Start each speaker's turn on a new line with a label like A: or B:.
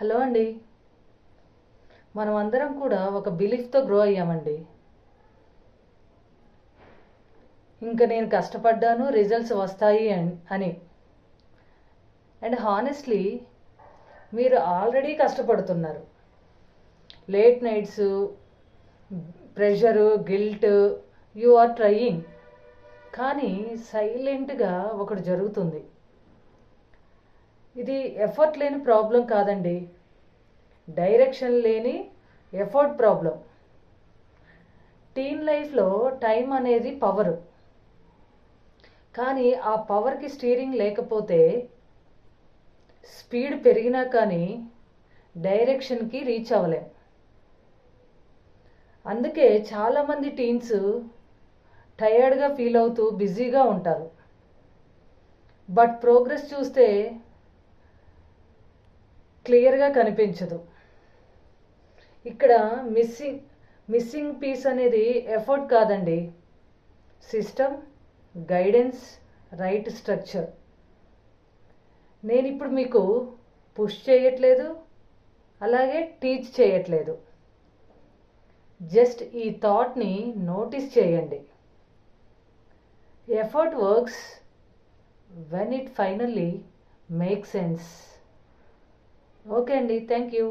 A: Hello అండి. మనం అందరం కూడా ఒక బిలీఫ్తో గ్రో అయ్యామండి. ఇంకా నేను కష్టపడ్డాను, రిజల్ట్స్ వస్తాయి అని. అండ్ హానెస్ట్లీ మీరు ఆల్రెడీ కష్టపడుతున్నారు. Late nights, pressure, guilt, you are trying. కానీ సైలెంట్గా ఒకటి జరుగుతుంది. ఇది ఎఫర్ట్ లేని ప్రాబ్లం కాదండి, డైరెక్షన్ లేని ఎఫర్ట్ ప్రాబ్లం. టీన్ లైఫ్లో టైం అనేది పవర్, కానీ ఆ పవర్కి స్టీరింగ్ లేకపోతే స్పీడ్ పెరిగినా కానీ డైరెక్షన్కి రీచ్ అవ్వలేం. అందుకే చాలామంది టీన్స్ టయర్డ్గా ఫీల్ అవుతూ బిజీగా ఉంటారు. బట్ ప్రోగ్రెస్ చూస్తే క్లియర్గా కనిపించదు. ఇక్కడ మిస్సింగ్ పీస్ అనేది ఎఫర్ట్ కాదండి, సిస్టమ్, గైడెన్స్, రైట్ స్ట్రక్చర్. నేను ఇప్పుడు మీకు పుష్ చేయట్లేదు, అలాగే టీచ్ చేయట్లేదు. జస్ట్ ఈ థాట్ని నోటీస్ చేయండి. Effort works when it finally make sense. Okay అండి, థ్యాంక్ యూ.